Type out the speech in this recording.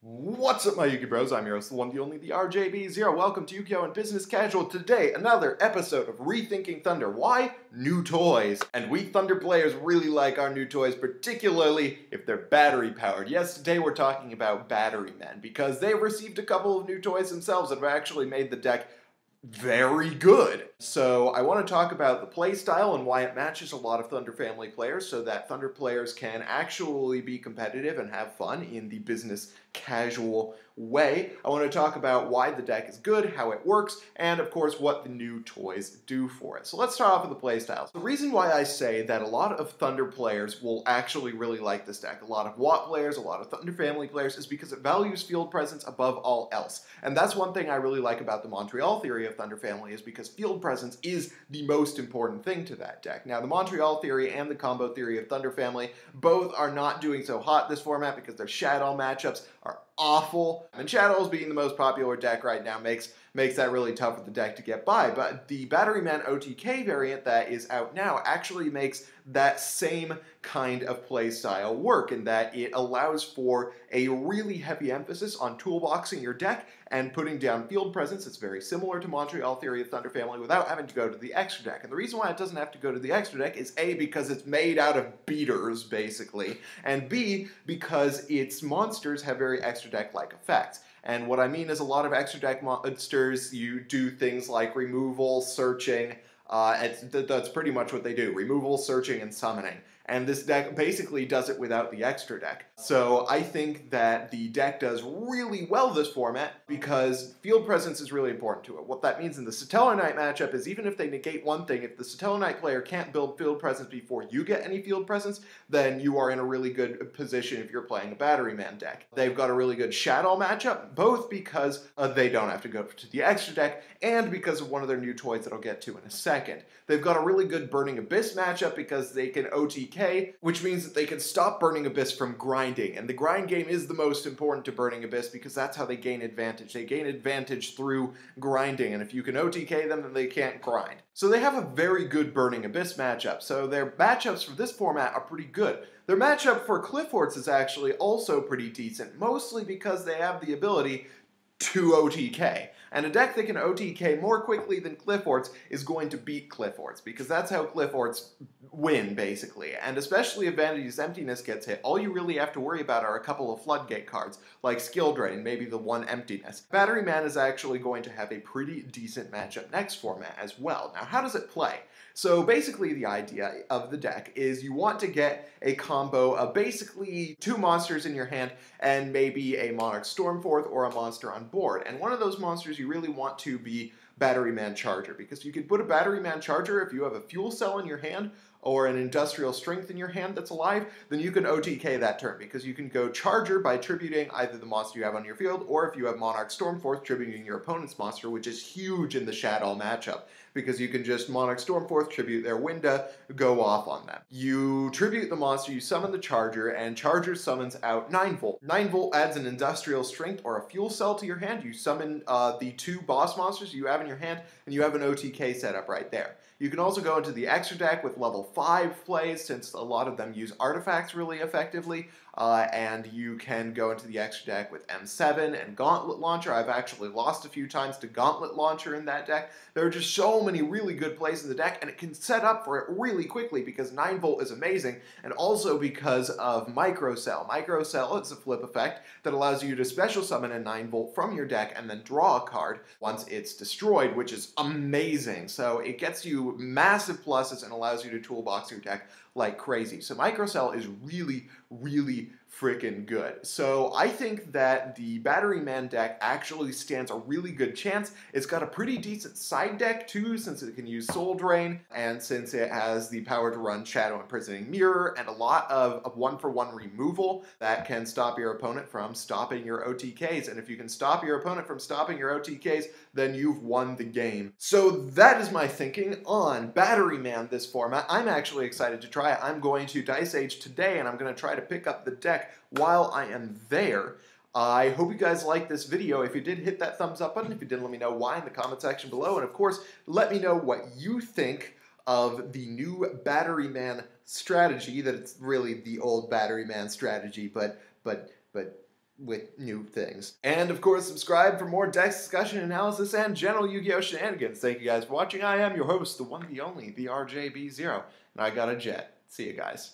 What's up, my Yu-Gi Bros? I'm your host, the one, the only, the RJB0. Welcome to Yu-Gi-Oh! And Business Casual. Today, another episode of Rethinking Thunder. Why? New toys. And we Thunder players really like our new toys, particularly if they're battery-powered. Yes, today we're talking about Batterymen, because they've received a couple of new toys themselves that have actually made the deck very good. So I want to talk about the playstyle and why it matches a lot of Thunder family players so that Thunder players can actually be competitive and have fun in the business casual way. I want to talk about why the deck is good, how it works, and of course what the new toys do for it. So let's start off with the playstyles. The reason why I say that a lot of Thunder players will actually really like this deck, a lot of Watt players, a lot of Thunder family players, is because it values field presence above all else. And that's one thing I really like about the Montreal theory of Thunder family, is because field presence is the most important thing to that deck. Now, the Montreal theory and the combo theory of Thunder family both are not doing so hot this format because their Shadow matchups are awful. And Shadows being the most popular deck right now makes that really tough for the deck to get by. But the Batteryman OTK variant that is out now actually makes that same kind of play style work, in that it allows for a really heavy emphasis on toolboxing your deck and putting down field presence. It's very similar to Montreal theory of Thunder family without having to go to the extra deck. And the reason why it doesn't have to go to the extra deck is A, because it's made out of beaters, basically, and B, because its monsters have very extra deck-like effects. And what I mean is a lot of extra deck monsters, you do things like removal, searching. That's pretty much what they do. Removal, searching, and summoning. And this deck basically does it without the extra deck. So I think that the deck does really well this format because field presence is really important to it. What that means in the Satellar Knight matchup is even if they negate one thing, if the Satellar Knight player can't build field presence before you get any field presence, then you are in a really good position if you're playing a Batteryman deck. They've got a really good Shadow matchup, both because they don't have to go to the extra deck and because of one of their new toys that I'll get to in a second. They've got a really good Burning Abyss matchup because they can OTK, which means that they can stop Burning Abyss from grinding. And the grind game is the most important to Burning Abyss because that's how they gain advantage. They gain advantage through grinding, and if you can OTK them, then they can't grind. So they have a very good Burning Abyss matchup. So their matchups for this format are pretty good. Their matchup for Clifford's is actually also pretty decent, mostly because they have the ability to OTK. And a deck that can OTK more quickly than Clifford's is going to beat Clifford's, because that's how Clifford's win, basically. And especially if Vanity's Emptiness gets hit, all you really have to worry about are a couple of Floodgate cards, like Skill Drain, maybe the one Emptiness. Batteryman is actually going to have a pretty decent matchup next format as well. Now, how does it play? So basically the idea of the deck is you want to get a combo of basically two monsters in your hand and maybe a Monarch Stormforth or a monster on board. And one of those monsters you really want to be Batteryman Charger, because you could put a Batteryman Charger if you have a Fuel Cell in your hand or an Industrial Strength in your hand that's alive, then you can OTK that turn, because you can go Charger by tributing either the monster you have on your field, or if you have Monarch Stormforth, tributing your opponent's monster, which is huge in the Shadow matchup, because you can just Monarch Stormforth, tribute their Winda, go off on them. You tribute the monster, you summon the Charger, and Charger summons out 9-Volt. 9-Volt adds an Industrial Strength or a Fuel Cell to your hand. You summon the two boss monsters you have in your hand, and you have an OTK setup right there. You can also go into the extra deck with level 5 plays, since a lot of them use artifacts really effectively, and you can go into the extra deck with M7 and Gauntlet Launcher. I've actually lost a few times to Gauntlet Launcher in that deck. There are just so many really good plays in the deck, and it can set up for it really quickly because 9-Volt is amazing, and also because of Microcell. Microcell is a flip effect that allows you to special summon a 9-Volt from your deck and then draw a card once it's destroyed, which is amazing. So it gets you massive pluses and allows you to toolbox your deck like crazy. So Microcell is really, really freaking good. So I think that the Batteryman deck actually stands a really good chance. It's got a pretty decent side deck too, since it can use Soul Drain, and since it has the power to run Shadow Imprisoning Mirror, and a lot of one-for-one removal that can stop your opponent from stopping your OTKs. And if you can stop your opponent from stopping your OTKs, then you've won the game. So that is my thinking on Batteryman this format. I'm actually excited to try it. I'm going to Dice Age today, and I'm going to try to pick up the deck while I am there. I hope you guys liked this video. If you did, hit that thumbs up button. If you didn't, let me know why in the comment section below. And of course, let me know what you think of the new Batteryman strategy, that it's really the old Batteryman strategy, but with new things. And of course, subscribe for more deck discussion, analysis, and general Yu-Gi-Oh! Shenanigans. Thank you guys for watching. I am your host, the one, the only, the RJB0, and I got a jet. See you guys.